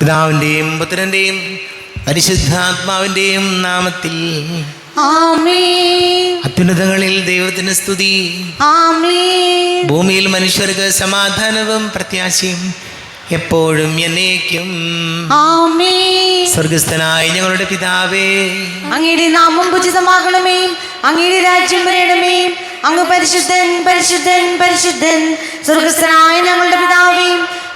പിതാവിൻ്റെയും പുത്രൻ്റെയും പരിശുദ്ധാത്മാവിൻ്റെയും നാമത്തിൽ ആമേൻ. അത്യുന്നതങ്ങളിൽ ദൈവത്തിന് സ്തുതി. ആമേൻ. ഭൂമിയിൽ മനുഷ്യർക്ക് സമാധാനവും പ്രത്യാശയും എപ്പോഴും എന്നേക്കും. ആമേൻ. സ്വർഗസ്ഥനായ ഞങ്ങളുടെ പിതാവേ, അങ്ങയുടെ നാമം പൂജിതമാകണമേ, അങ്ങയുടെ രാജ്യം വരണമേ, അങ്ങ് പരിശുദ്ധൻ പരിശുദ്ധൻ പരിശുദ്ധൻ. സ്വർഗസ്ഥനായ ഞങ്ങളുടെ പിതാവേ,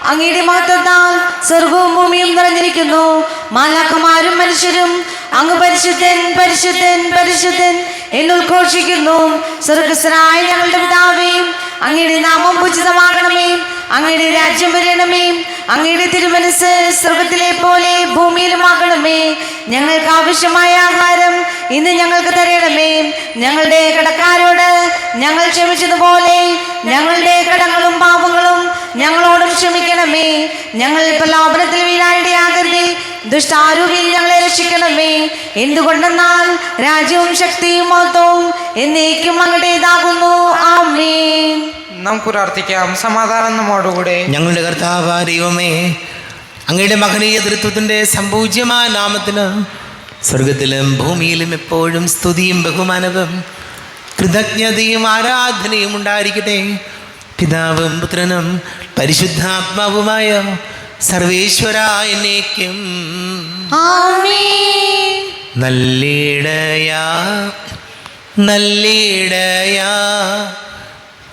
അങ്ങയുടെ മഹത്വത്താൽ സ്വർഗവും ഭൂമിയും നിറഞ്ഞിരിക്കുന്നു. മാലാഖമാരും മനുഷ്യരും അങ്ങ് പരിശുദ്ധൻ പരിശുദ്ധൻ പരിശുദ്ധൻ എന്നുദ്ഘോഷിക്കുന്നു. സ്വർഗസ്ഥനായ ഞങ്ങളുടെ പിതാവേ, അങ്ങയുടെ നാമം പൂജിതമാകണമേ, അങ്ങയുടെ രാജ്യം വരണമേ, അങ്ങയുടെ തിരുമനസ് സ്വർഗത്തിലെ പോലെ ഭൂമിയിലുമാകണമേ. ഞങ്ങൾക്ക് ആവശ്യമായ ആഹാരം ഇന്ന് ഞങ്ങൾക്ക് തരണമേ. ഞങ്ങളുടെ കടക്കാരോട് ഞങ്ങൾ ക്ഷമിച്ചതുപോലെ ഞങ്ങളുടെ കടങ്ങളും പാപങ്ങളും ഞങ്ങളോടും ക്ഷമിക്കണമേ. ഞങ്ങൾ പ്രലോഭനത്തിൽ വീഴാനിടയാകരുതേ, ദുഷ്ടാരൂപിയിൽ ഞങ്ങളെ രക്ഷിക്കണമേ. എന്തുകൊണ്ടെന്നാൽ രാജ്യവും ശക്തിയും മഹത്വവും എന്നേക്കും അങ്ങടേതാകുന്നു. ആമേൻ. നമുക്ക് പ്രാർത്ഥിക്കാം. സമാധാനം നമ്മോടുകൂടെ. ഞങ്ങളുടെ കർത്താവായ ദൈവമേ, അങ്ങയുടെ മഹനീയ തൃത്വത്തിൻ്റെ സംപൂജ്യമായ നാമത്തിന് സ്വർഗത്തിലും ഭൂമിയിലും എപ്പോഴും സ്തുതിയും ബഹുമാനവും കൃതജ്ഞതയും ആരാധനയും ഉണ്ടായിരിക്കട്ടെ. പിതാവും പുത്രനും പരിശുദ്ധാത്മാവുമായ സർവേശ്വരായ എന്നേക്കും. ആമേൻ. നല്ലിടയാ നല്ലിടയാ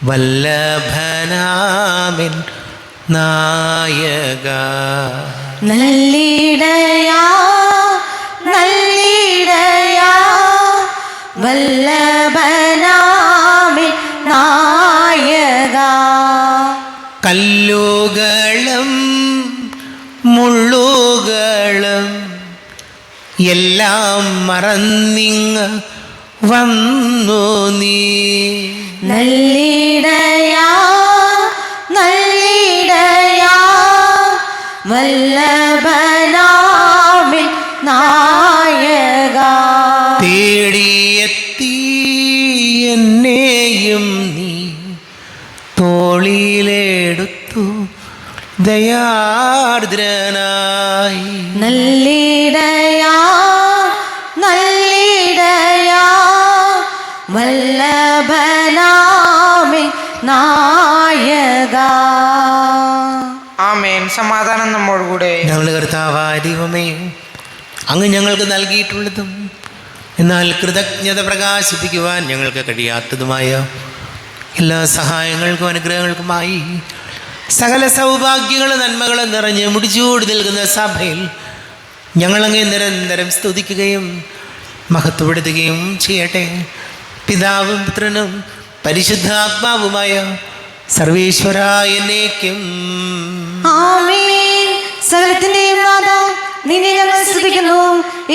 വല്ലഭനാമിൻ നായക. നല്ലിടയാ നല്ലിടയാ വല്ലഭനാമേ നായക. കല്ലുകളും മുള്ളുകളും എല്ലാം മറന്നിങ്ങ് വന്നു നീ. നല്ലിടയാ നല്ലിടയാ വല്ലഭനാമേ നായക. തേടിയെത്തി എന്നെയും നീ തോളിലെടുത്തു ദയാർദ്രനായി. നല്ലിടയാ നല്ലിടയാ വല്ലഭനാമേ നായക. ആമേൻ. സമാധാനം നമ്മോടുകൂടെ. ഞങ്ങളുടെ കർത്താവായ ദൈവമേ, അങ്ങ് ഞങ്ങൾക്ക് നൽകിയിട്ടുള്ളതും എന്നാൽ കൃതജ്ഞത പ്രകാശിപ്പിക്കുവാൻ ഞങ്ങൾക്ക് കഴിയാത്തതുമായ എല്ലാ സഹായങ്ങൾക്കും അനുഗ്രഹങ്ങൾക്കുമായി സകല സൗഭാഗ്യങ്ങളും നന്മകളും നിറഞ്ഞ് മുടിച്ചൂടി നിൽക്കുന്ന സഭയിൽ ഞങ്ങളങ്ങേ നിരന്തരം സ്തുതിക്കുകയും മഹത്വപ്പെടുത്തുകയും ചെയ്യട്ടെ. പിതാവും പുത്രനും പരിശുദ്ധാത്മാവുമായ സർവേശ്വരായ എന്നേക്കും. ആമേൻ. സകലത്തിന്റെയും നാഥ, നിന്നെ ഞങ്ങൾ സ്തുതിക്കുന്നു.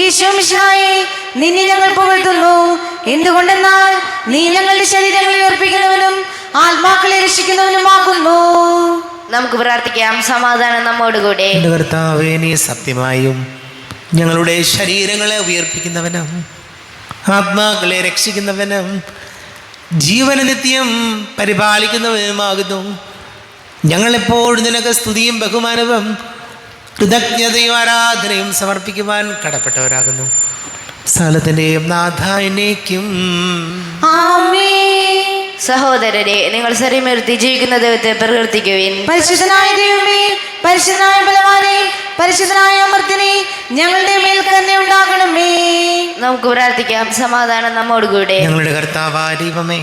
ഈശോ മിശിഹായേ, നിന്നെ ഞങ്ങൾ പുകഴ്ത്തുന്നു. എന്തുകൊണ്ടെന്നാൽ നീ ഞങ്ങളുടെ ശരീരങ്ങളിൽ അർപ്പിക്കുന്നവനും ആത്മാക്കളെ രക്ഷിക്കുന്നവനുമാകുന്നു. നമുക്ക് പ്രാർത്ഥിക്കാം. സമാധാനം നമ്മോടുകൂടെ. എൻ്റെ കർത്താവേ, നീ സത്യമായും ഞങ്ങളുടെ ശരീരങ്ങളെ ഉയർപ്പിക്കുന്നവനും ആത്മാക്കളെ രക്ഷിക്കുന്നവനും ജീവന നിത്യം പരിപാലിക്കുന്നവനുമാകുന്നു. ഞങ്ങളെപ്പോഴും നിനക്ക് സ്തുതിയും ബഹുമാനവും കൃതജ്ഞതയും ആരാധനയും സമർപ്പിക്കുവാൻ കടപ്പെട്ടവരാകുന്നു. സ്ഥലത്തിൻ്റെയും നാഥ എന്നേക്കും. ആമേൻ. സഹോദരരെ, നിങ്ങൾ ശരീരമെടുത്ത് ജീവിക്കുന്ന ദൈവത്തെ പ്രകീർത്തിക്കുവിൻ. പരിശുദ്ധനായ ദൈവമേ, പരിശുദ്ധനായ ബലവാനേ, പരിശുദ്ധനായ അമർത്തിനെ ഞങ്ങളുടെ മേൽ തന്നെ ഉണ്ടാകണമേ. നമുക്ക് പ്രാർത്ഥിക്കാം. സമാധാനം നമ്മോടുകൂടെ. ഞങ്ങളുടെ കർത്താവായ ദൈവമേ,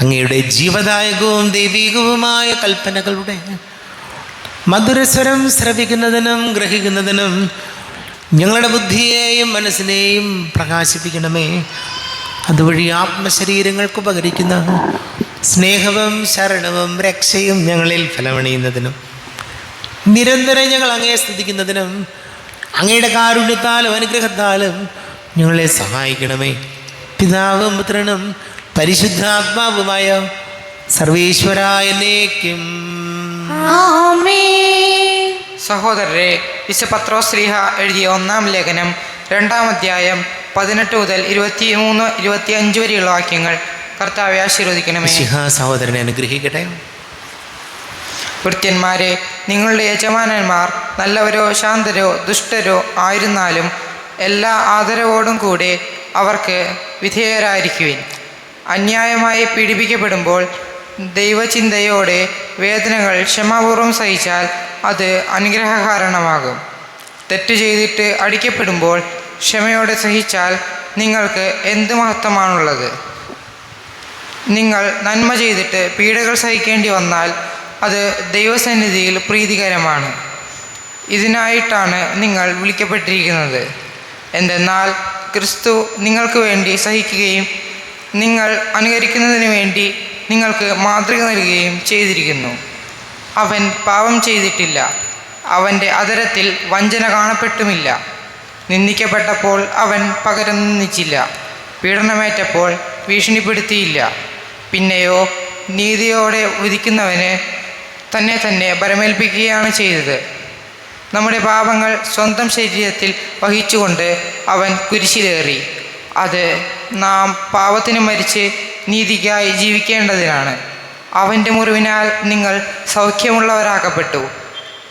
അങ്ങയുടെ ജീവദായകവും ദൈവികവുമായ കൽപ്പനകളുടെ മധുരസ്വരം ശ്രവിക്കുന്നതിനും ഗ്രഹിക്കുന്നതിനും ഞങ്ങളുടെ ബുദ്ധിയെയും മനസ്സിനെയും പ്രകാശിപ്പിക്കണമേ. അതുവഴി ആത്മശരീരങ്ങൾക്ക് ഉപകരിക്കുന്ന സ്നേഹവും ശരണവും രക്ഷയും ഞങ്ങളിൽ ഫലമണിയുന്നതിനും നിരന്തരം ഞങ്ങൾ അങ്ങയെ സ്തുതിക്കുന്നതിനും അങ്ങയുടെ കാരുണ്യത്താലും അനുഗ്രഹത്താലും ഞങ്ങളെ സഹായിക്കണമേ. പിതാവും പുത്രനും പരിശുദ്ധാത്മാവുമായ സർവേശ്വരായ എന്നേക്കും. ആമേൻ. സഹോദരരെ, വിശുദ്ധ പത്രോസ് ശ്ലീഹ എഴുതിയ 1-ാം ലേഖനം 2-ാം അധ്യായം 18 മുതൽ 23-25 വരെയുള്ള വാക്യങ്ങൾ കർത്താവെ ആശീർവദിക്കണമേ. സഹോദരനെ അനുഗ്രഹിക്കട്ടെ. വൃത്യന്മാരെ, നിങ്ങളുടെ യജമാനന്മാർ നല്ലവരോ ശാന്തരോ ദുഷ്ടരോ ആയിരുന്നാലും എല്ലാ ആദരവോടും കൂടെ അവർക്ക് വിധേയരായിരിക്കുവിൻ. അന്യായമായി പീഡിപ്പിക്കപ്പെടുമ്പോൾ ദൈവചിന്തയോടെ വേദനകൾ ക്ഷമാപൂർവം സഹിച്ചാൽ അത് അനുഗ്രഹകാരണമാകും. തെറ്റ് ചെയ്തിട്ട് അടിക്കപ്പെടുമ്പോൾ ക്ഷമയോടെ സഹിച്ചാൽ നിങ്ങൾക്ക് എന്ത് മഹത്വമാണുള്ളത്? നിങ്ങൾ നന്മ ചെയ്തിട്ട് പീഡകൾ സഹിക്കേണ്ടി വന്നാൽ അത് ദൈവസന്നിധിയിൽ പ്രീതികരമാണ്. ഇതിനായിട്ടാണ് നിങ്ങൾ വിളിക്കപ്പെട്ടിരിക്കുന്നത്. എന്തെന്നാൽ ക്രിസ്തു നിങ്ങൾക്ക് വേണ്ടി സഹിക്കുകയും നിങ്ങൾ അനുകരിക്കുന്നതിന് വേണ്ടി നിങ്ങൾക്ക് മാതൃക നൽകുകയും ചെയ്തിരിക്കുന്നു. അവൻ പാപം ചെയ്തിട്ടില്ല, അവൻ്റെ അധരത്തിൽ വഞ്ചന കാണപ്പെട്ടുമില്ല. നിന്ദിക്കപ്പെട്ടപ്പോൾ അവൻ പകരം നിന്ദിച്ചില്ല, പീഡനമേറ്റപ്പോൾ ഭീഷണിപ്പെടുത്തിയില്ല. പിന്നെയോ നീതിയോടെ വിധിക്കുന്നവന് തന്നെ പരമേൽപ്പിക്കുകയാണ് ചെയ്തത്. നമ്മുടെ പാപങ്ങൾ സ്വന്തം ശരീരത്തിൽ വഹിച്ചുകൊണ്ട് അവൻ കുരിശിലേറി. അത് നാം പാപത്തിന് മരിച്ച് നീതിക്കായി ജീവിക്കേണ്ടതിനാണ്. അവൻ്റെ മുറിവിനാൽ നിങ്ങൾ സൗഖ്യമുള്ളവരാക്കപ്പെട്ടു.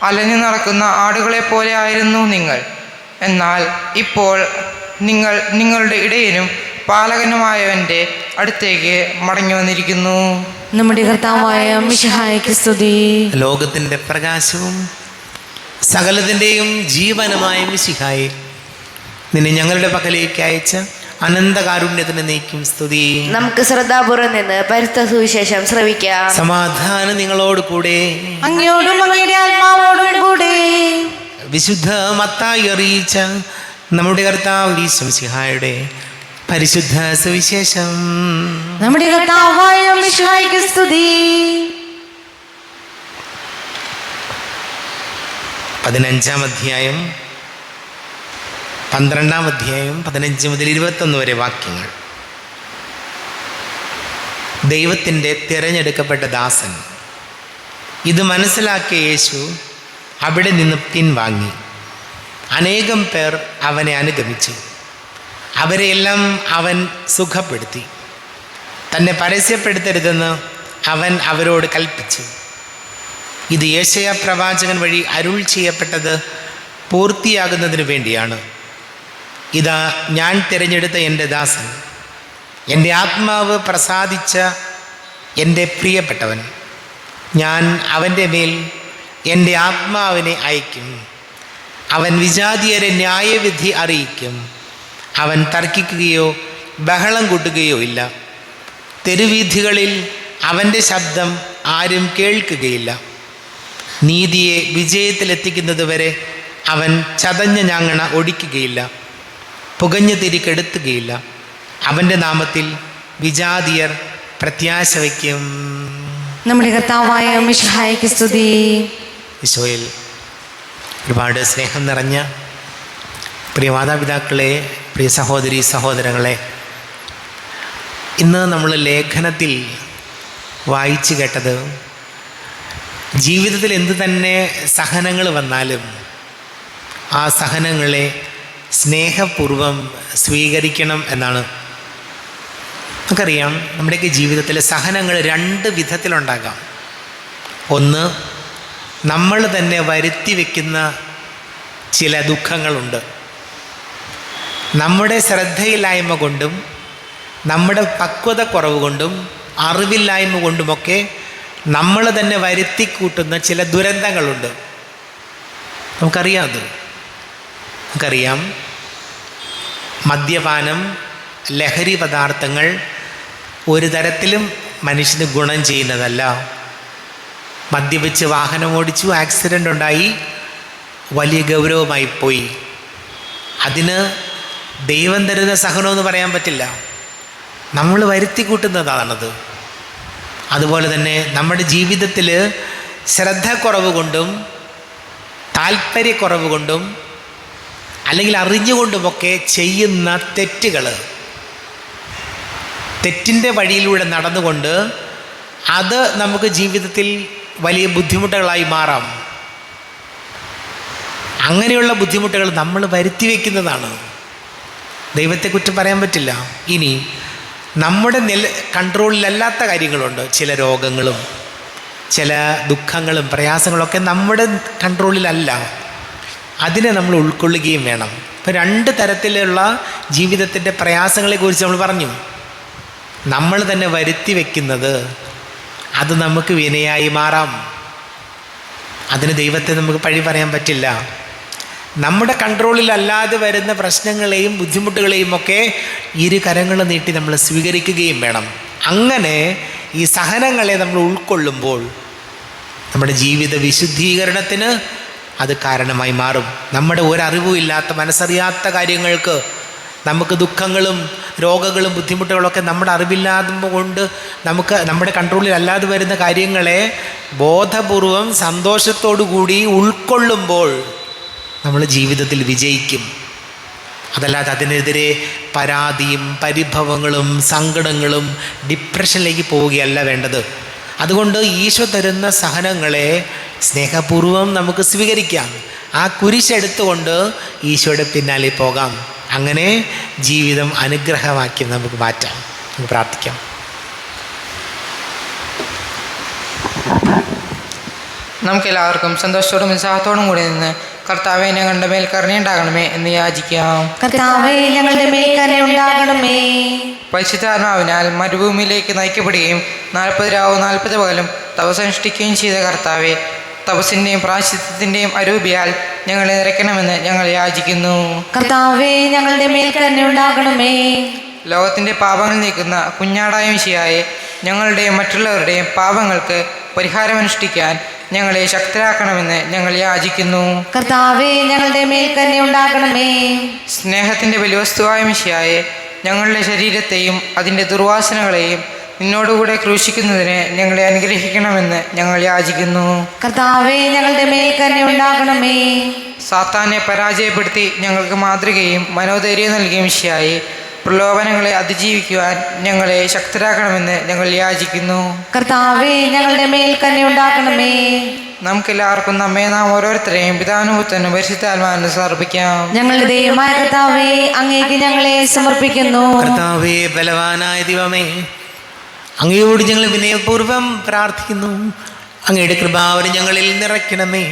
അലഞ്ഞു നടക്കുന്ന ആടുകളെപ്പോലെ ആയിരുന്നു നിങ്ങൾ. എന്നാൽ ഇപ്പോൾ നിങ്ങൾ നിങ്ങളുടെ ഇടയനും പാലകനുമായവൻ്റെ അടുത്തേക്ക് മടങ്ങി വന്നിരിക്കുന്നു. നമ്മുടെ കർത്താവായ മിശിഹായ്ക്ക് സ്തുതി. ലോകത്തിൻ്റെ പ്രകാശവും സകലത്തിൻ്റെയും ജീവനുമായ മിശിഹായെ, നിന്നെ ഞങ്ങളുടെ പക്കലേക്ക് അയച്ച അനന്തകാരുണ്യത്തിന് നീക്കും സ്തുതി. നമുക്ക് ശ്രദ്ധാപൂർവം നിന്ന് പരിശുദ്ധ സുവിശേഷം ശ്രവിക്കാം. സമാധാനം നിങ്ങളോട് കൂടെ. അങ്ങയോടും അങ്ങയുടെ ആത്മാവോടും കൂടെ. വിശുദ്ധ മത്തായി അറിയിച്ച നമ്മുടെ കർത്താവ് ഈശോ മിശിഹായുടെ പരിശുദ്ധ സുവിശേഷം. നമ്മുടെ കർത്താവായ മിശിഹായ്ക്ക് സ്തുതി. 15-ാം അധ്യായം 12-ാം അധ്യായം 15 മുതൽ 21 വരെ വാക്യങ്ങൾ. ദൈവത്തിൻ്റെ തിരഞ്ഞെടുക്കപ്പെട്ട ദാസൻ. ഇത് മനസ്സിലാക്കിയ യേശു അവിടെ നിന്ന് പിൻവാങ്ങി. അനേകം പേർ അവനെ അനുഗമിച്ചു. അവരെയെല്ലാം അവൻ സുഖപ്പെടുത്തി. തന്നെ പരസ്യപ്പെടുത്തരുതെന്ന് അവൻ അവരോട് കൽപ്പിച്ചു. ഇത് യെശയ്യാ പ്രവാചകൻ വഴി അരുൾ ചെയ്യപ്പെട്ടത് പൂർത്തിയാകുന്നതിന് വേണ്ടിയാണ്. ഇതാ ഞാൻ തിരഞ്ഞെടുത്ത എൻ്റെ ദാസൻ, എൻ്റെ ആത്മാവ് പ്രസാദിച്ച എൻ്റെ പ്രിയപ്പെട്ടവൻ. ഞാൻ അവൻ്റെ മേൽ എൻ്റെ ആത്മാവിനെ അയക്കും. അവൻ വിജാതീയരെ ന്യായവിധി അറിയിക്കും. അവൻ തർക്കിക്കുകയോ ബഹളം കൂട്ടുകയോ ഇല്ല. തെരുവീഥികളിൽ അവൻ്റെ ശബ്ദം ആരും കേൾക്കുകയില്ല. നീതിയെ വിജയത്തിലെത്തിക്കുന്നതുവരെ അവൻ ചതഞ്ഞ ഞാങ്ങണ ഒടിക്കുകയില്ല, പുകഞ്ഞ തിരി കെടുത്തുകയില്ല. അവൻ്റെ നാമത്തിൽ വിജാതീയർ പ്രത്യാശ വയ്ക്കും. നമ്മുടെ കർത്താവായ മിശിഹായ്ക്ക് സ്തുതി. ഈശോയിൽ ഒരുപാട് സ്നേഹം നിറഞ്ഞ പ്രിയ മാതാപിതാക്കളെ, പ്രിയ സഹോദരി സഹോദരങ്ങളെ, ഇന്ന് നമ്മൾ ലേഖനത്തിൽ വായിച്ചു കേട്ടത് ജീവിതത്തിൽ എന്തു തന്നെ സഹനങ്ങൾ വന്നാലും ആ സഹനങ്ങളെ സ്നേഹപൂർവം സ്വീകരിക്കണം എന്നാണ്. നമുക്കറിയാം, നമ്മുടെയൊക്കെ ജീവിതത്തിൽ സഹനങ്ങൾ 2 വിധത്തിലുണ്ടാകാം. ഒന്ന്, നമ്മൾ തന്നെ വരുത്തി വയ്ക്കുന്ന ചില ദുഃഖങ്ങളുണ്ട്. നമ്മുടെ ശ്രദ്ധയില്ലായ്മ കൊണ്ടും നമ്മുടെ പക്വത കുറവ് കൊണ്ടും അറിവില്ലായ്മ കൊണ്ടുമൊക്കെ നമ്മൾ തന്നെ വരുത്തി കൂട്ടുന്ന ചില ദുരന്തങ്ങളുണ്ട്. നമുക്കറിയാം. നമുക്കറിയാം, മദ്യപാനം, ലഹരി പദാർത്ഥങ്ങൾ ഒരു തരത്തിലും മനുഷ്യന് ഗുണം ചെയ്യുന്നതല്ല. മദ്യപിച്ച് വാഹനം ഓടിച്ചു, ആക്സിഡൻ്റ് ഉണ്ടായി, വലിയ ഗൗരവമായി പോയി. അതിന് ദൈവം തരുന്ന സഹനമെന്ന് പറയാൻ പറ്റില്ല. നമ്മൾ വരുത്തി കൂട്ടുന്നതാണത്. അതുപോലെ തന്നെ നമ്മുടെ ജീവിതത്തിൽ ശ്രദ്ധക്കുറവ് കൊണ്ടും താല്പര്യക്കുറവ് കൊണ്ടും അല്ലെങ്കിൽ അറിഞ്ഞുകൊണ്ടുമൊക്കെ ചെയ്യുന്ന തെറ്റുകൾ, തെറ്റിൻ്റെ വഴിയിലൂടെ നടന്നുകൊണ്ട് അത് നമുക്ക് ജീവിതത്തിൽ വലിയ ബുദ്ധിമുട്ടുകളായി മാറാം. അങ്ങനെയുള്ള ബുദ്ധിമുട്ടുകൾ നമ്മൾ വരുത്തി വയ്ക്കുന്നതാണ്. ദൈവത്തെ കുറ്റം പറയാൻ പറ്റില്ല. ഇനി നമ്മുടെ കൺട്രോളിലല്ലാത്ത കാര്യങ്ങളുണ്ട്. ചില രോഗങ്ങളും ചില ദുഃഖങ്ങളും പ്രയാസങ്ങളൊക്കെ നമ്മുടെ കൺട്രോളിലല്ല. അതിനെ നമ്മൾ ഉൾക്കൊള്ളുകയും വേണം. ഇപ്പം 2 തരത്തിലുള്ള ജീവിതത്തിൻ്റെ പ്രയാസങ്ങളെക്കുറിച്ച് നമ്മൾ പറഞ്ഞു. നമ്മൾ തന്നെ വരുത്തി വയ്ക്കുന്നത് അത് നമുക്ക് വിനയായി മാറാം. അതിന് ദൈവത്തെ നമുക്ക് പഴി പറയാൻ പറ്റില്ല. നമ്മുടെ കൺട്രോളിലല്ലാതെ വരുന്ന പ്രശ്നങ്ങളെയും ബുദ്ധിമുട്ടുകളെയും ഒക്കെ 2 കരങ്ങൾ നീട്ടി നമ്മൾ സ്വീകരിക്കുകയും വേണം. അങ്ങനെ ഈ സഹനങ്ങളെ നമ്മൾ ഉൾക്കൊള്ളുമ്പോൾ നമ്മുടെ ജീവിത വിശുദ്ധീകരണത്തിന് അത് കാരണമായി മാറും. നമ്മുടെ ഒരറിവും ഇല്ലാത്ത, മനസ്സറിയാത്ത കാര്യങ്ങൾക്ക്, നമുക്ക് ദുഃഖങ്ങളും രോഗങ്ങളും ബുദ്ധിമുട്ടുകളൊക്കെ നമ്മുടെ അറിവില്ലാതെ കൊണ്ട് നമുക്ക് നമ്മുടെ കൺട്രോളിൽ അല്ലാതെ വരുന്ന കാര്യങ്ങളെ ബോധപൂർവം സന്തോഷത്തോടു കൂടി ഉൾക്കൊള്ളുമ്പോൾ നമ്മൾ ജീവിതത്തിൽ വിജയിക്കും. അതല്ലാതെ അതിനെതിരെ പരാതിയും പരിഭവങ്ങളും സങ്കടങ്ങളും ഡിപ്രഷനിലേക്ക് പോവുകയല്ല വേണ്ടത്. അതുകൊണ്ട് ഈശോ തരുന്ന സഹനങ്ങളെ സ്നേഹപൂർവം നമുക്ക് സ്വീകരിക്കാം. ആ കുരിശെടുത്തുകൊണ്ട് ഈശോയുടെ പിന്നാലെ പോകാം. അങ്ങനെ ജീവിതം അനുഗ്രഹമാക്കി നമുക്ക് മാറ്റാം. നമുക്ക് പ്രാർത്ഥിക്കാം. നമുക്കെല്ലാവർക്കും സന്തോഷത്തോടും ഉത്സാഹത്തോടും കൂടി നിന്ന് കർത്താവേ ഞങ്ങളുടെ മേൽ കരുണയുണ്ടാകണമേ എന്ന് യാചിക്കാം. കർത്താവേ ഞങ്ങളുടെ മേൽ കരുണയുണ്ടാകണമേ. പരിശുദ്ധാത്മാവിനാൽ മരുഭൂമിയിലേക്ക് നയിക്കപ്പെടുകയും 40 രാവും 40 പകലും തപസ്സനുഷ്ഠിക്കുകയും ചെയ്ത കർത്താവേ, തപസ്സിൻ്റെയും പ്രായശ്ചിത്തത്തിൻ്റെയും അരൂപിയാൽ ഞങ്ങളെ നിറയ്ക്കണമെന്ന് ഞങ്ങൾ യാചിക്കുന്നു. കർത്താവേ ഞങ്ങളുടെ മേൽ കരുണയുണ്ടാകണമേ. ലോകത്തിൻ്റെ പാപങ്ങൾ നീക്കുന്ന കുഞ്ഞാടായ മിശിഹായെ, ഞങ്ങളുടെയും മറ്റുള്ളവരുടെയും പാപങ്ങൾക്ക് പരിഹാരമനുഷ്ഠിക്കാൻ ഞങ്ങളെ ശക്തരാക്കണമെന്ന് ഞങ്ങൾ യാചിക്കുന്നു. കർത്താവേ ഞങ്ങളുടെ മേൽ കരുണയുണ്ടാകണമേ. സ്നേഹത്തിൻ്റെ ബലിവസ്തുവായ മിശിഹായെ, ഞങ്ങളുടെ ശരീരത്തെയും അതിൻ്റെ ദുർവാസനകളെയും നിന്നോടുകൂടെ ക്രൂശിക്കുന്നതിന് ഞങ്ങളെ അനുഗ്രഹിക്കണമെന്ന് ഞങ്ങൾ യാചിക്കുന്നു. കർത്താവേ ഞങ്ങളുടെ മേൽ കരുണയുണ്ടാകണമേ. സാത്താനെ പരാജയപ്പെടുത്തി ഞങ്ങൾക്ക് മാതൃകയും മനോധൈര്യം നൽകിയ മിശിഹായെ, പ്രലോഭനങ്ങളെ അതിജീവിക്കുവാൻ ഞങ്ങളെ ശക്തരാക്കണമെന്ന് ഞങ്ങൾ യാചിക്കുന്നു. കർത്താവേ ഞങ്ങളുടെ മേൽ കരുണയുണ്ടാകണമേ. നമുക്കെല്ലാവർക്കും നാം ഓരോരുത്തരെയും പിതാവിനും പുത്രനും പരിശുദ്ധാത്മാവിനും സമർപ്പിക്കാം. ഞങ്ങളുടെ ദൈവമായ കർത്താവേ, അങ്ങേക്ക് ഞങ്ങളെ സമർപ്പിക്കുന്നു. കർത്താവേ, ബലവാനായ ദൈവമേ, അങ്ങയോട് ഞങ്ങൾ വിനയപൂർവ്വം പ്രാർത്ഥിക്കുന്നു. അങ്ങയുടെ കൃപാവരം ഞങ്ങളിൽ നിറയ്ക്കണമേ.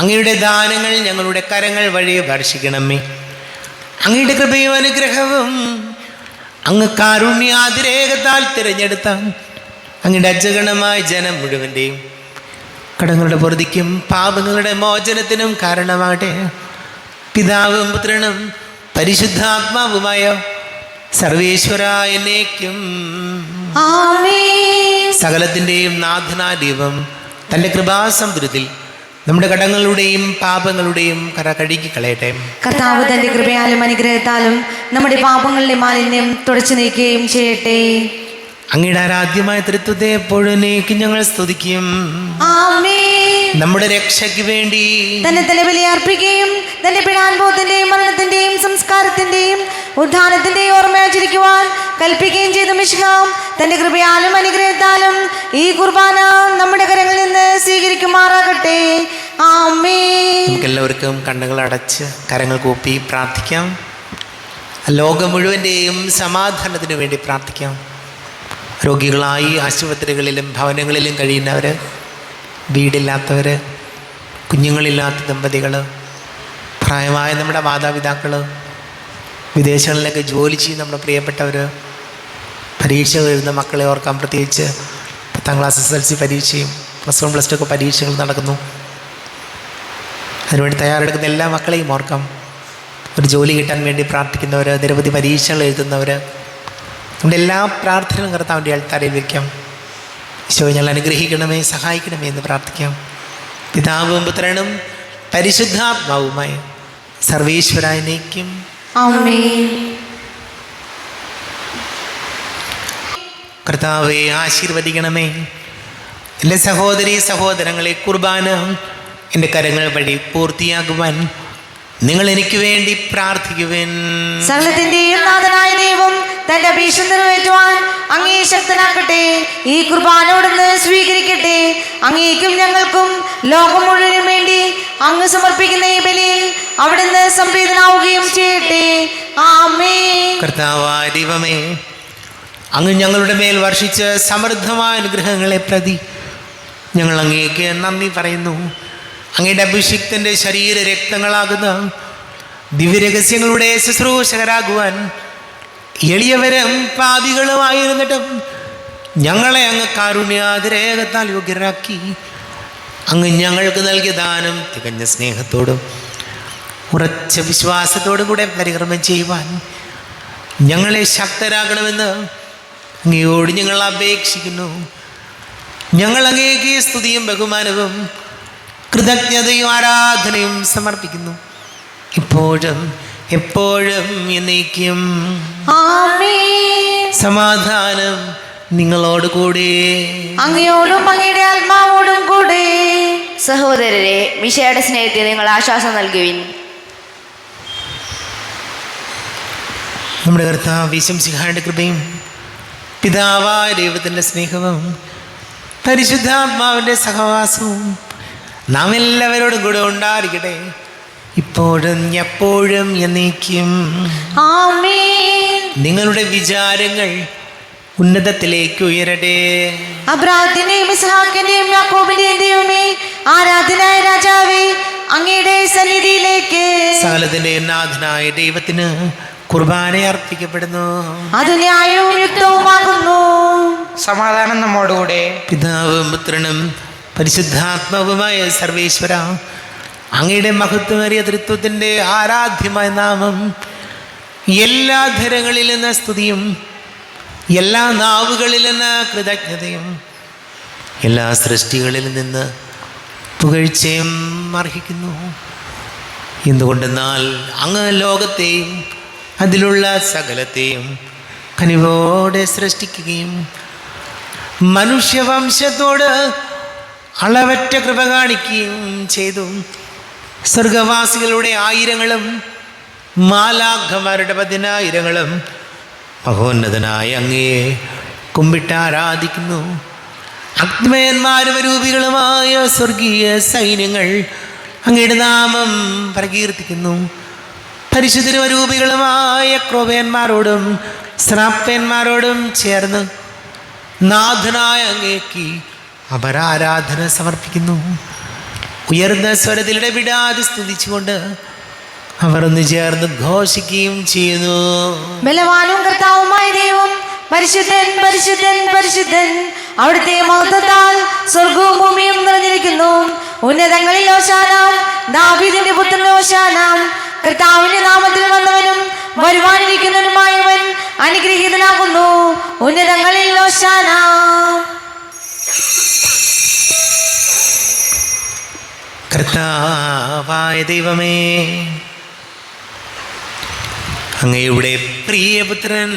അങ്ങയുടെ ദാനങ്ങൾ ഞങ്ങളുടെ കരങ്ങൾ വഴി വർഷിക്കണമേ. അങ്ങയുടെ കൃപയും അനുഗ്രഹവും അങ്ങ് കാരുണ്യാതിരേകത്താൽ തിരഞ്ഞെടുത്ത അങ്ങയുടെ അജഗണമായ ജനം മുഴുവൻ്റെയും കടങ്ങളുടെ പൊറുതിക്കും പാപങ്ങളുടെ മോചനത്തിനും കാരണമാകട്ടെ. പിതാവും പുത്രനും പരിശുദ്ധാത്മാവുമായ സർവേശ്വരായ എന്നേക്കും ആമേൻ. സകലത്തിൻ്റെയും നാഥനായ ദൈവം തൻ്റെ കൃപാസമുദ്രത്തിൽ നമ്മുടെ കടങ്ങളുടെയും പാപങ്ങളുടെയും കര കഴുകി കളയട്ടെ. കർത്താവ് തന്റെ കൃപയാലും അനുഗ്രഹത്താലും നമ്മുടെ പാപങ്ങളുടെ മാലിന്യം തുടച്ചു നീക്കുകയും ചെയ്യട്ടെ. അങ്ങയുടെ ആരാധ്യമായ തൃത്വത്തെ എപ്പോഴും ഞങ്ങൾ സ്തുതിക്കും. ആമേൻ. നമ്മുടെ രക്ഷയ്ക്ക് വേണ്ടി തന്നെ ബലിയർപ്പിക്കുകയും തന്റെ പിഴാനുഭവത്തിന്റെയും മരണത്തിന്റെയും സംസ്കാരത്തിന്റെയും ഉദ്ധാനത്തിന്റെയും ഓർമ്മയാചരിക്കുവാൻ കൽപ്പിക്കുകയും ചെയ്ത മിശിഹാ തന്റെ കൃപയാലും അനുഗ്രഹത്താലും ഈ കുർബാന നമ്മുടെ കരങ്ങളിൽ നിന്ന് സ്വീകരിക്കുമാറാകട്ടെ. ആമേൻ. നമുക്കെല്ലാവർക്കും കണ്ണുകൾ അടച്ച് കരങ്ങൾ കൂപ്പി പ്രാർത്ഥിക്കാം. ലോകം മുഴുവൻ്റെയും സമാധാനത്തിന് വേണ്ടി പ്രാർത്ഥിക്കാം. രോഗികളായി ആശുപത്രികളിലും ഭവനങ്ങളിലും കഴിയുന്നവർ, വീടില്ലാത്തവർ, കുഞ്ഞുങ്ങളില്ലാത്ത ദമ്പതികൾ, പ്രായമായ നമ്മുടെ മാതാപിതാക്കൾ, വിദേശങ്ങളിലൊക്കെ ജോലി ചെയ്യുന്ന നമ്മുടെ പ്രിയപ്പെട്ടവർ, പരീക്ഷ എഴുതുന്ന മക്കളെ ഓർക്കാം. പ്രത്യേകിച്ച് 10ാം ക്ലാസ് SSLC പരീക്ഷയും +1 +2 ഒക്കെ പരീക്ഷകൾ നടക്കുന്നു. അതിനുവേണ്ടി തയ്യാറെടുക്കുന്ന എല്ലാ മക്കളെയും ഓർക്കാം. ഒരു ജോലി കിട്ടാൻ വേണ്ടി പ്രാർത്ഥിക്കുന്നവർ, നിരവധി പരീക്ഷകൾ എഴുതുന്നവർ, നമ്മുടെ എല്ലാ പ്രാർത്ഥനകളും കർത്താവിൻ്റെ അൾത്താരയിൽ വയ്ക്കാം. ഈശോ ഞങ്ങൾ അനുഗ്രഹിക്കണമേ, സഹായിക്കണമേ എന്ന് പ്രാർത്ഥിക്കാം. പിതാവും പുത്രനും പരിശുദ്ധാത്മാവുമായി സർവേശ്വരായ എന്നേക്കും ആമേൻ. കർത്താവെ ആശീർവദിക്കണമേ. എൻ്റെ സഹോദരീ സഹോദരങ്ങളെ, കുർബാന എൻ്റെ കരങ്ങൾ വഴി പൂർത്തിയാകുവാൻ നിങ്ങൾ എനിക്ക് വേണ്ടി പ്രാർത്ഥിക്കുവിൻ. സകലത്തിന്റെയും നാഥനായ ദൈവം തന്റെ അപേക്ഷ നിറവേറ്റുവാൻ അങ്ങേ ശക്തനാക്കട്ടെ. ഈ കുർബാനോടൊന്ന് സ്വീകരിക്കട്ടെ. അങ്ങേക്കും ഞങ്ങൾക്കും ലോകം മുഴുവനും വേണ്ടി അങ്ങ് സമർപ്പിക്കുന്ന ഈ ബലിയിൽ അവിടുന്ന് സംപ്രീതനാവുകയും ചെയ്യട്ടെ. ആമേൻ. കർത്താവായ ദൈവമേ, അങ്ങ് ഞങ്ങളുടെ മേൽ വർഷിച്ച സമൃദ്ധമായ അനുഗ്രഹങ്ങളെ പ്രതി ഞങ്ങൾ അങ്ങേക്ക് നന്ദി പറയുന്നു. അങ്ങയുടെ അഭിഷിക്തൻ്റെ ശരീര രക്തങ്ങളാകുന്ന ദിവ്യരഹസ്യങ്ങളുടെ ശുശ്രൂഷകരാകുവാൻ എളിയവരും പാപികളുമായിരുന്നിട്ടും ഞങ്ങളെ അങ്ങ് കാരുണ്യാതിരേകത്താൽ യോഗ്യരാക്കി. അങ്ങ് ഞങ്ങൾക്ക് നൽകിയ ദാനം തികഞ്ഞ സ്നേഹത്തോടും ഉറച്ച വിശ്വാസത്തോടും കൂടെ പരികർമ്മം ചെയ്യുവാൻ ഞങ്ങളെ ശക്തരാകണമെന്ന് അങ്ങയോട് ഞങ്ങൾ അപേക്ഷിക്കുന്നു. ഞങ്ങൾ അങ്ങേക്ക് സ്തുതിയും ബഹുമാനവും കൃതജ്ഞതയും ആരാധനയും സമർപ്പിക്കുന്നു, ഇപ്പോഴും എപ്പോഴും എന്നേക്കും. ആമേൻ. സമാധാനം നിങ്ങളോട് കൂടെ, അങ്ങയോടും അങ്ങയുടെ ആത്മാവോടും കൂടെ. സഹോദരരെ, മിശയുടെ സ്നേഹത്തിൽ നിങ്ങൾ ആശ്വാസം നൽകുവിൻ. നമ്മുടെ കർത്താവ് ഈശോമിശിഹായുടെ കൃപയും പിതാവായ ദൈവത്തിൻ്റെ സ്നേഹവും പരിശുദ്ധാത്മാവിൻ്റെ സഹവാസവും നാം എല്ലാവരോടും കൂടെ ഉണ്ടായിരിക്കട്ടെ, ഇപ്പോഴും എപ്പോഴും എന്നേക്കും. ആമേൻ. നിങ്ങളുടെ വിചാരങ്ങൾ ഉന്നതത്തിലേക്ക് ഉയരട്ടെ. അബ്രാഹാമിന്റെയും ഇസ്ഹാക്കിന്റെയും യാക്കോബിന്റെയും ദൈവമേ, ആരാധനായ രാജാവേ, അങ്ങയുടെ സന്നിധിയിലേക്ക് സകലത്തിന്റെ നാഥനായ ദൈവത്തിന് കുർബാന അർപ്പിക്കപ്പെടുന്നു. അത് ന്യായവും യുക്തവുമാകുന്നു. സമാധാനം നമ്മോടുകൂടെ. പിതാവും പുത്രനും പരിശുദ്ധാത്മാവുമായ സർവേശ്വര, അങ്ങയുടെ മഹത്വമേറിയ തൃത്വത്തിൻ്റെ ആരാധ്യമായ നാമം എല്ലാ ധരങ്ങളിൽ നിന്ന് സ്തുതിയും എല്ലാ നാവുകളിൽ നിന്ന് കൃതജ്ഞതയും എല്ലാ സൃഷ്ടികളിൽ നിന്ന് പുകഴ്ചയും അർഹിക്കുന്നു. എന്തുകൊണ്ടെന്നാൽ അങ്ങ് ലോകത്തെയും അതിലുള്ള സകലത്തെയും കനിവോടെ സൃഷ്ടിക്കുകയും മനുഷ്യവംശത്തോട് അളവറ്റ കൃപ കാണിക്കുകയും ചെയ്തു. സ്വർഗവാസികളുടെ ആയിരങ്ങളും മാലാഖമാരുടെ 10,000ങ്ങളും മഹോന്നതനായ അങ്ങയെ കുമ്പിട്ട് ആരാധിക്കുന്നു. അഗ്നിമയന്മാരും രൂപികളുമായ സ്വർഗീയ സൈന്യങ്ങൾ അങ്ങയുടെ നാമം പ്രകീർത്തിക്കുന്നു. പരിശുദ്ധരും രൂപികളുമായ ക്രോവേന്മാരോടും ശ്രാപ്തന്മാരോടും ചേർന്ന് നാഥനായ അങ്ങേക്ക് അപരാരാധന സമർപ്പിക്കുന്നു. ഉയർന്ന സ്വരത്തിൽ ഇടപെടാതെ സ്തുതിച്ചുകൊണ്ട് അവർ ഒന്ന് ചേർന്ന് ഘോഷിക്കുകയും ചെയ്യുന്നു. ബലവാനും കർത്താവുമായ ദൈവം പരിശുദ്ധൻ പരിശുദ്ധൻ പരിശുദ്ധൻ, അവിടുത്തെ മഹത്വത്താൽ സ്വർഗവും ഭൂമിയും നിറഞ്ഞിരിക്കുന്നു. ഉന്നതങ്ങളിൽ ഹോശാന, ദാവീദിന്റെ പുത്രൻ ഹോശാന. കർത്താവിന്റെ നാമത്തിൽ വന്നവനും വരുവാനിരിക്കുന്നവനുമായവൻ അനുഗ്രഹീതനാകുന്നു. ഉന്നതങ്ങളിൽ ഹോശാന. കർത്താവായ ദൈവമേ, അങ്ങയുടെ പ്രിയപുത്രൻ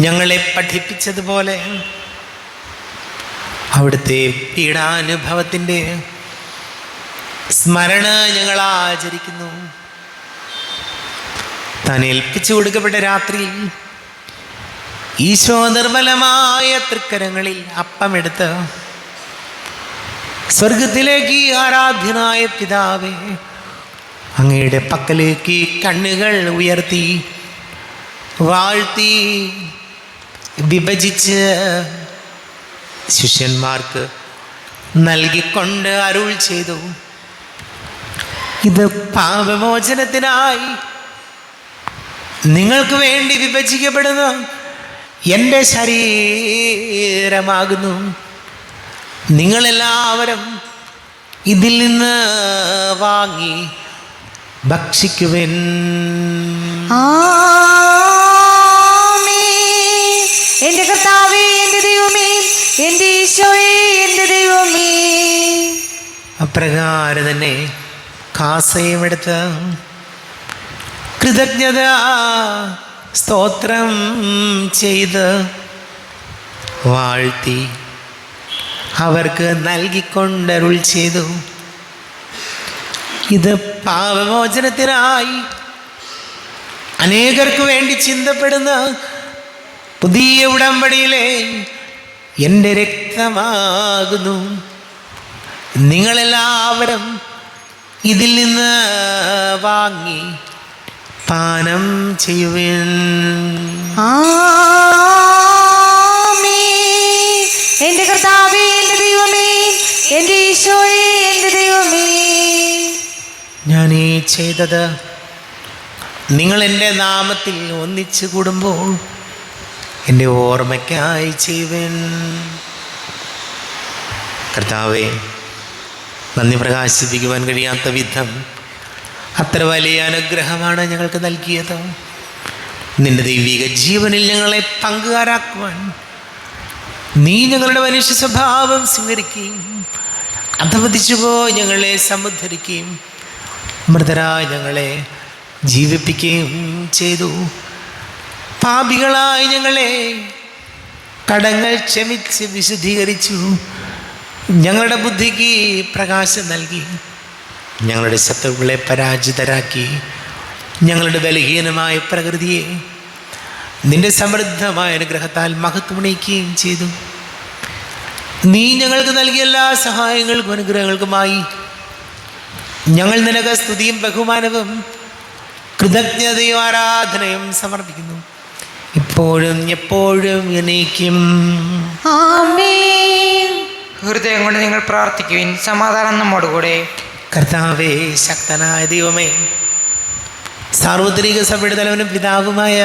ഞങ്ങളെ പഠിപ്പിച്ചതുപോലെ അവിടുത്തെ പീഡാനുഭവത്തിൻ്റെ സ്മരണ ഞങ്ങൾ ആചരിക്കുന്നു. താൻ ഏൽപ്പിച്ചു കൊടുക്കപ്പെട്ട രാത്രിയിൽ ഈശോ നിർമ്മലമായ തൃക്കരങ്ങളിൽ അപ്പമെടുത്ത് സ്വർഗത്തിലേക്ക് ആരാധ്യനായ പിതാവേ, അങ്ങയുടെ പക്കലേക്ക് കണ്ണുകൾ ഉയർത്തി വാഴ്ത്തി വിഭജിച്ച് ശിഷ്യന്മാർക്ക് നൽകിക്കൊണ്ട് അരുൾ ചെയ്തു, ഇത് പാപമോചനത്തിനായി നിങ്ങൾക്ക് വേണ്ടി വിഭജിക്കപ്പെടുന്ന എൻ്റെ ശരീരമാകുന്നു. നിങ്ങളെല്ലാവരും ഇതിൽ നിന്ന് വാങ്ങി ഭക്ഷിക്കുവിൻ. എന്റെ കർത്താവേ, എന്റെ ദൈവമേ, എന്റെ ഈശോയേ, എന്റെ ദൈവമേ. അപ്രകാരം തന്നെ കാസയും എടുത്ത് കൃതജ്ഞത സ്തോത്രം ചെയ്ത് വാഴ്ത്തി അവർക്ക് നൽകിക്കൊണ്ടരുൾ ചെയ്തു, ഇത് പാപമോചനത്തിനായി അനേകർക്ക് വേണ്ടി ചിന്തപ്പെടുന്ന പുതിയ ഉടമ്പടിയിലെ എൻ്റെ രക്തമാകുന്നു. നിങ്ങളെല്ലാവരും ഇതിൽ നിന്ന് വാങ്ങി പാനം ചെയ്യുവിൻ. എന്റെ കർത്താവേ, ഞാൻ ഈ ചെയ്തത് നിങ്ങൾ എൻ്റെ നാമത്തിൽ ഒന്നിച്ചു കൂടുമ്പോൾ എൻ്റെ ഓർമ്മയ്ക്കായി ചെയ്യുവൻ. കർത്താവേ, നന്ദി പ്രകാശിപ്പിക്കുവാൻ കഴിയാത്ത വിധം അത്ര വലിയ അനുഗ്രഹമാണ് ഞങ്ങൾക്ക് നൽകിയത്. നിന്റെ ദൈവിക ജീവനിൽ ഞങ്ങളെ പങ്കുകാരാക്കുവാൻ നീ ഞങ്ങളുടെ മനുഷ്യ സ്വഭാവം സ്വീകരിക്കുകയും അധപതിച്ചുപോയി ഞങ്ങളെ സമുദ്ധരിക്കുകയും മൃതരായ ഞങ്ങളെ ജീവിപ്പിക്കുകയും ചെയ്തു. പാപികളായി ഞങ്ങളെ കടങ്ങൾ ക്ഷമിച്ച് വിശുദ്ധീകരിച്ചു. ഞങ്ങളുടെ ബുദ്ധിക്ക് പ്രകാശം നൽകി. ഞങ്ങളുടെ ശത്രുക്കളെ പരാജിതരാക്കി. ഞങ്ങളുടെ ബലഹീനമായ പ്രകൃതിയെ നിന്റെ സമൃദ്ധമായ അനുഗ്രഹത്താൽ മഹത്വമണിയിക്കുകയും ചെയ്തു. നീ ഞങ്ങൾക്ക് നൽകിയ എല്ലാ സഹായങ്ങൾക്കും അനുഗ്രഹങ്ങൾക്കുമായി ഞങ്ങൾ നിനക്ക് സ്തുതിയും ബഹുമാനവും കൃതജ്ഞതയും ആരാധനയും സമർപ്പിക്കുന്നു, ഇപ്പോഴും എപ്പോഴും എന്നേക്കും. ആമേൻ. ഹൃദയം കൊണ്ട് നിങ്ങൾ പ്രാർത്ഥിക്കുവിൻ. സമാധാനം നമ്മോടുകൂടെ. കർത്താവേ, ശക്തനായ ദൈവമേ, സാർവത്രിക സഭയുടെ തലവനും പിതാവുമായ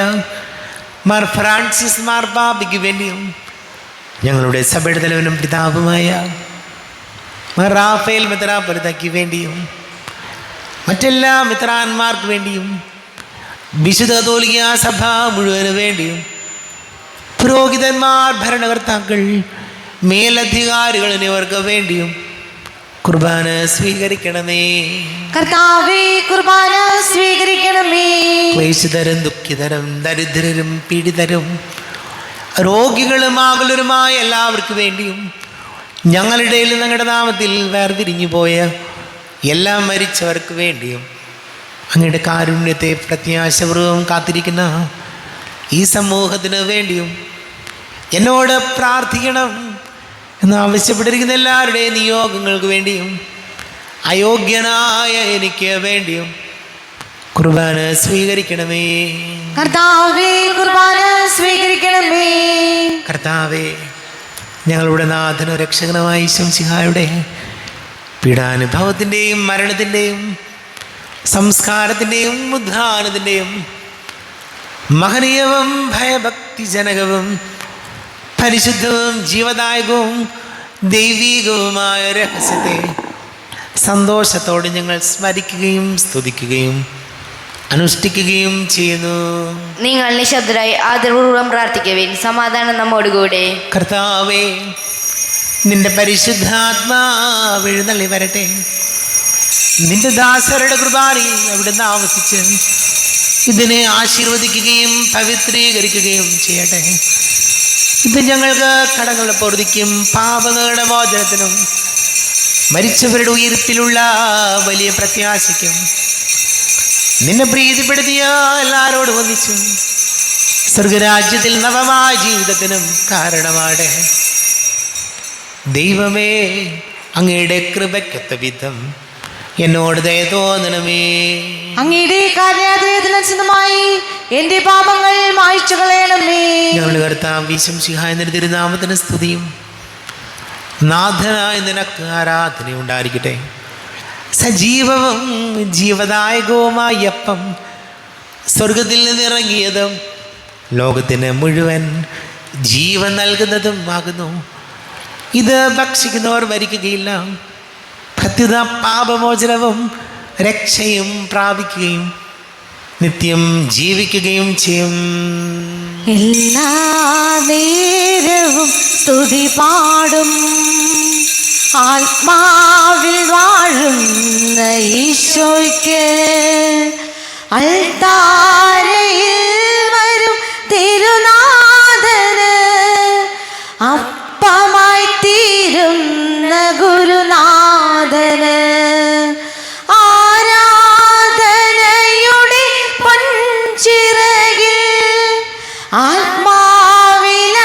മാർ ഫ്രാൻസിസ് മാർപ്പാപ്പയ്ക്ക് വേണ്ടിയും ഞങ്ങളുടെ സഭയുടെ തലവനും പിതാവുമായ മാർ റാഫേൽ മെത്രാപ്പൊലീത്തയ്ക്ക് വേണ്ടിയും മറ്റെല്ലാ മെത്രാന്മാർക്ക് വേണ്ടിയും വിശുദ്ധ കത്തോലിക്ക സഭ മുഴുവന് വേണ്ടിയും പുരോഹിതന്മാർ, ഭരണകർത്താക്കൾ, മേലധികാരികൾ എന്നിവർക്ക് വേണ്ടിയും കുർബാന സ്വീകരിക്കണമേ. കർത്താവേ, കുർബാന സ്വീകരിക്കണമേ. ക്ലേശിതരും ദുഃഖിതരും ദരിദ്രരും പീഡിതരും രോഗികളും ആകുലരുമായ എല്ലാവർക്കും വേണ്ടിയും ഞങ്ങളുടെ ഇടയിൽ ഞങ്ങളുടെ നാമത്തിൽ വേർതിരിഞ്ഞു പോയ എല്ലാ മരിച്ചവർക്ക് വേണ്ടിയും അങ്ങയുടെ കാരുണ്യത്തെ പ്രത്യാശപൂർവ്വം കാത്തിരിക്കുന്ന ഈ സമൂഹത്തിന് വേണ്ടിയും എന്നോട് പ്രാർത്ഥിക്കണം എന്ന് ആവശ്യപ്പെട്ടിരിക്കുന്ന എല്ലാവരുടെയും നിയോഗങ്ങൾക്ക് വേണ്ടിയും അയോഗ്യനായ എനിക്ക് വേണ്ടിയും കുർബാന സ്വീകരിക്കണമേ. കർത്താവേ, കുർബാന സ്വീകരിക്കണമേ. കർത്താവേ, ഞങ്ങളുടെ നാഥനും രക്ഷകനുമായ ശംസിഹായുടെ പീഡാനുഭവത്തിൻ്റെയും മരണത്തിൻ്റെയും സംസ്കാരത്തിൻ്റെയും ഉദ്ധാനത്തിൻ്റെയും മഹനീയവും ഭയഭക്തിജനകവും പരിശുദ്ധവും ജീവദായകവും ദൈവീകവുമായ രഹസ്യത്തെ സന്തോഷത്തോടെ ഞങ്ങൾ സ്മരിക്കുകയും സ്തുതിക്കുകയും അനുഷ്ഠിക്കുകയും ചെയ്യുന്നു. നിങ്ങൾ നിശബ്ദരായി ആദരപൂർവ്വം പ്രാർത്ഥിക്കുവിൻ. സമാധാനം നമ്മോടുകൂടെ. കർത്താവേ, നിന്റെ പരിശുദ്ധാത്മാവ് എഴുന്നള്ളി വരട്ടെ. നിന്റെ ദാസരുടെ കുർബാനയിൽ അവിടുന്ന് ആവസിച്ച് ഇതിനെ ആശീർവദിക്കുകയും പവിത്രീകരിക്കുകയും ചെയ്യട്ടെ. ഇത് ഞങ്ങൾക്ക് കടങ്ങളുടെ പൊറുതിക്കും പാപങ്ങളുടെ മോചനത്തിനും മരിച്ചവരുടെ ഉയർപ്പിലുള്ള വലിയ പ്രത്യാശയ്ക്കും നിന്നെ പ്രീതിപ്പെടുത്തിയ എല്ലാവരോടും ഒന്നിച്ചും സ്വർഗരാജ്യത്തിൽ നവമായ ജീവിതത്തിനും കാരണമാടെ. ദൈവമേ, അങ്ങയുടെ കൃപയ്ക്കൊത്ത വിധം എന്നോട് ദയ തോന്നണമേ. അങ്ങയുടെ കാരുണ്യാതിരേതനുസൃതമായി എന്റെ പാപങ്ങൾ മായ്ച്ചു കളയണമേ. ഞങ്ങളുടെ കർത്താവ് ശംസിഹായ നിന്റെ തിരുനാമത്തിന് സ്തുതിയും നാഥനായ നിനക്ക് ആരാധനയും ഉണ്ടായിരിക്കട്ടെ. സജീവവും ജീവദായകവുമായ അപ്പം സ്വർഗത്തിൽ നിന്നിറങ്ങിയതും ലോകത്തിന് മുഴുവൻ ജീവൻ നൽകുന്നതും ആകുന്നു. ഇത് ഭക്ഷിക്കുന്നവർ മരിക്കുകയില്ല, പ്രത്യുത പാപമോചനവും രക്ഷയും പ്രാപിക്കുകയും നിത്യം ജീവിക്കുകയും ചെയ്യും. എല്ലാ നേരവും സ്തുതി പാടും ആത്മാവിൽ വാഴുന്ന ഈശോയ്ക്ക്. അൾത്താരയിൽ വരും തിരുനാഥന് അപ്പമായി തീരുന്ന ഗുരുനാഥന് ആരാധനയുടെ പൊൻചിറകിൽ ആത്മാവിലലിഞ്ഞു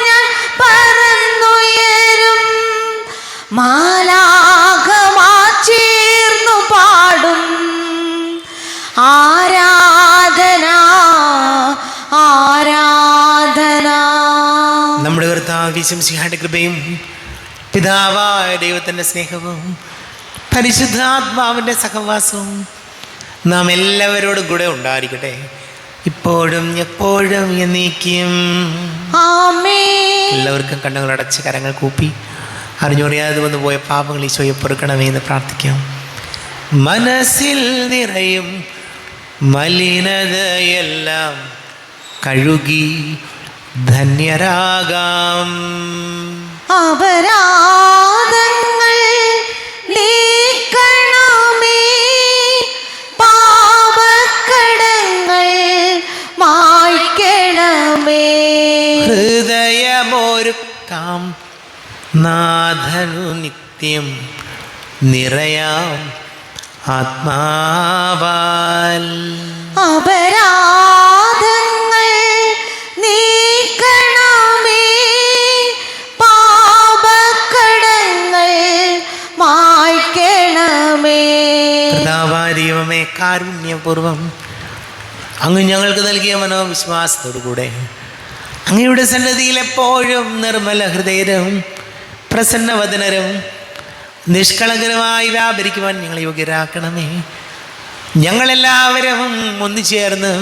ഞാൻ പറന്നുയരും. മാലാഖമാർ ചേർന്നു പാടും ആരാധന ആരാധന. നമ്മുടെ കർത്താവ് ശംസിഹായുടെ കൃപയും പിതാവായ ദൈവത്തിൻ്റെ സ്നേഹവും പരിശുദ്ധാത്മാവിൻ്റെ സഹവാസവും നാം എല്ലാവരോടും കൂടെ ഉണ്ടായിരിക്കട്ടെ, ഇപ്പോഴും എപ്പോഴും എന്നേക്കും. ആമേൻ. എല്ലാവർക്കും കണ്ണുകളടച്ച് കരങ്ങൾ കൂപ്പി അറിഞ്ഞറിയാതെ വന്നു പോയ പാപങ്ങൾ ഈശോയെ പൊറുക്കണമേ എന്ന് പ്രാർത്ഥിക്കാം. മനസ്സിൽ നിറയും മലിനതയെല്ലാം കഴുകി ധന്യരാകാം. അപരാധങ്ങൾ നീക്കണമേ, പാപക്കടങ്ങൾ മായ്ക്കണമേ. ഹൃദയമൊരുക്കാം നാഥനു നിത്യം നിറയാം ആത്മാവാൽ. അപരാധങ്ങൾ നീക്കണമേ, പാപക്കടങ്ങൾ മായ്ക്കണമേ. കർത്താവായ കാരുണ്യപൂർവം അങ്ങ് ഞങ്ങൾക്ക് നൽകിയ മനോവിശ്വാസത്തോടുകൂടെ അങ്ങയുടെ സന്നദ്ധിയിൽ എപ്പോഴും നിർമ്മല ഹൃദയരും പ്രസന്നവദനരും നിഷ്കളങ്കരമായി വ്യാപരിക്കുവാൻ ഞങ്ങളെ യോഗ്യരാക്കണമേ. ഞങ്ങളെല്ലാവരും ഒന്നുചേർന്ന്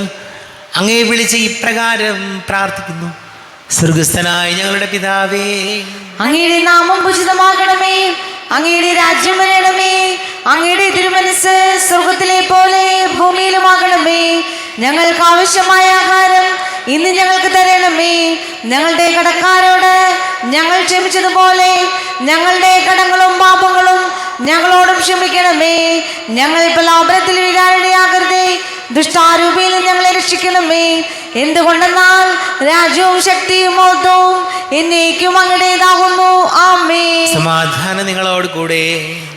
അങ്ങേ വിളിച്ച് ഇപ്രകാരം പ്രാർത്ഥിക്കുന്നു. സ്വർഗസ്ഥനായ ഞങ്ങളുടെ പിതാവേ, അങ്ങയുടെ നാമം പൂജിതമാകണമേ, അങ്ങയുടെ രാജ്യം വരണമേ, അങ്ങയുടെ തിരുമനസ് സ്വർഗത്തിലെ പോലെ ഭൂമിയിലുമാകണമേ. ഞങ്ങൾക്ക് ആവശ്യമായ ആഹാരം ഇന്ന് ഞങ്ങൾക്ക് തരണമേ. ഞങ്ങളുടെ കടക്കാരോട് ഞങ്ങൾ ക്ഷമിച്ചതുപോലെ ഞങ്ങളുടെ കടങ്ങളും പാപങ്ങളും ഞങ്ങളോടും ക്ഷമിക്കണമേ. ഞങ്ങൾ പ്രലോഭനത്തിൽ വീഴാനിടയാകരുതേ, ദുഷ്ടാരൂപിയിൽ ഞങ്ങളെ രക്ഷിക്കണമേ. എന്തുകൊണ്ടെന്നാൽ രാജ്യവും ശക്തിയും മഹത്വവും എന്നേക്കും അങ്ങയുടേതാകുന്നു. ആമേൻ. സമാധാനം നിങ്ങളോട് കൂടെ,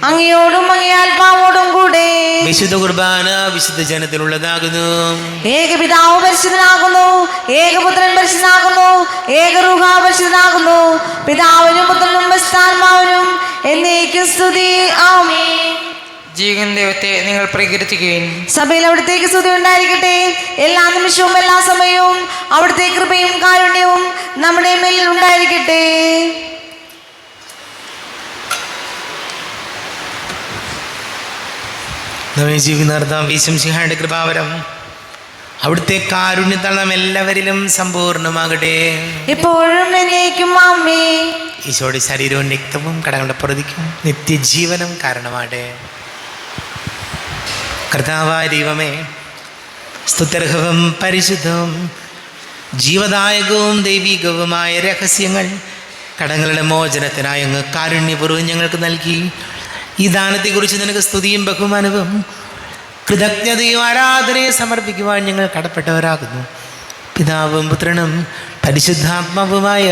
അങ്ങയോടും അങ്ങേ ആത്മാവോടും കൂടെ. വിശുദ്ധ കുർബാന വിശുദ്ധ ജനത്തിലുള്ളതാകുന്നു. ഏകപിതാവ് പരിശുദ്ധനാകുന്നു, ഏകപുത്രൻ പരിശുദ്ധനാകുന്നു, ഏകരൂഹ പരിശുദ്ധനാകുന്നു. പിതാവിനും പുത്രനും പരിശുദ്ധാത്മാവിനും എന്നേക്കും സ്തുതി. ആമേൻ. ജീവൻ ദൈവത്തെ നിങ്ങൾ പ്രകീർത്തിക്കുകയും സഭയിൽ അവിടുത്തേക്ക് സ്തുതി ഉണ്ടായിരിക്കട്ടെ. എല്ലാ നിമിഷവും എല്ലാ സമയവും അവിടുത്തെ കൃപയും കാരുണ്യവും നമ്മുടെ മേലിൽ ഉണ്ടായിരിക്കട്ടെ. നമ്മെ ജീവിതം വീശംസിഹായുടെ കൃപാവരം അവിടുത്തെ കാരുണ്യത്താൽ നാം എല്ലാവരിലും സമ്പൂർണ്ണമാകട്ടെ, ഇപ്പോഴും എന്നേക്കും. ആമേൻ. ഈശോയുടെ ശരീരവും രക്തവും കടങ്ങളുടെ പ്രതിക്കും നിത്യജീവനം കാരണമാകട്ടെ. കർത്താവായ ദൈവമേ, സ്തുത്യർഹവും പരിശുദ്ധവും ജീവദായകവും ദൈവികവുമായ രഹസ്യങ്ങൾ കടങ്ങളുടെ മോചനത്തിനായി അങ്ങ് കാരുണ്യപൂർവ്വം ഞങ്ങൾക്ക് നൽകി. ഈ ദാനത്തെക്കുറിച്ച് നിനക്ക് സ്തുതിയും ബഹുമാനവും കൃതജ്ഞതയും ആരാധനയെ സമർപ്പിക്കുവാൻ ഞങ്ങൾ കടപ്പെട്ടവരാകുന്നു. പിതാവും പുത്രനും പരിശുദ്ധാത്മാവുമായ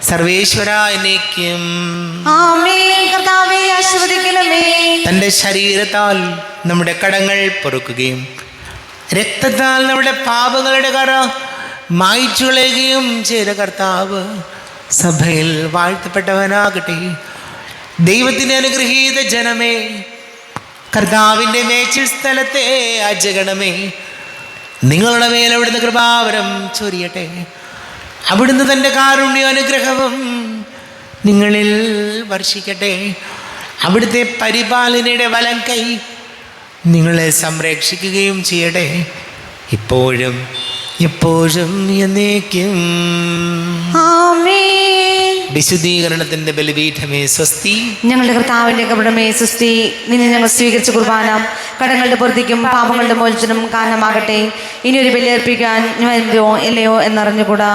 സർവേശ്വര എന്നേക്കും. ആമേൻ. കർത്താവേ ആശീർവദിക്കണമേ. തൻ്റെ ശരീരത്താൽ നമ്മുടെ കടങ്ങൾ പൊറുക്കുകയും രക്തത്താൽ നമ്മുടെ പാപങ്ങളുടെ കറ മായ്ച്ചു കളയുകയും ചെയ്ത കർത്താവ് സഭയിൽ വാഴ്ത്തപ്പെട്ടവനാകട്ടെ. ദൈവത്തിൻ്റെ അനുഗ്രഹീത ജനമേ, കർത്താവിൻ്റെ മേച്ചിൽ സ്ഥലത്തെ അജഗണമേ, നിങ്ങളുടെ മേൽ അവിടുന്ന് കൃപാവരം ചൊരിയട്ടെ. അവിടുന്ന് തൻ്റെ കാരുണ്യ അനുഗ്രഹവും നിങ്ങളിൽ വർഷിക്കട്ടെ. അവിടുത്തെ പരിപാലനയുടെ വലം കൈ നിങ്ങളെ സംരക്ഷിക്കുകയും ചെയ്യട്ടെ, ഇപ്പോഴും എപ്പോഴും എന്നേക്കും. ആമേൻ. വിശുദ്ധീകരണത്തിൻ്റെ ബലിപീഠമേ സ്വസ്തി. ഞങ്ങളുടെ കർത്താവിന്റെ കപടമേ സുസ്തി. നിന്നെ ഞങ്ങൾ സ്വീകരിച്ച കുർബാന കടങ്ങളുടെ പൊറുതിക്കും പാപങ്ങളുടെ മോചനം കാരണമാകട്ടെ. ഇനിയൊരു ബലി അർപ്പിക്കാൻ വരുമോ ഇല്ലയോ എന്നറിഞ്ഞുകൂടാ.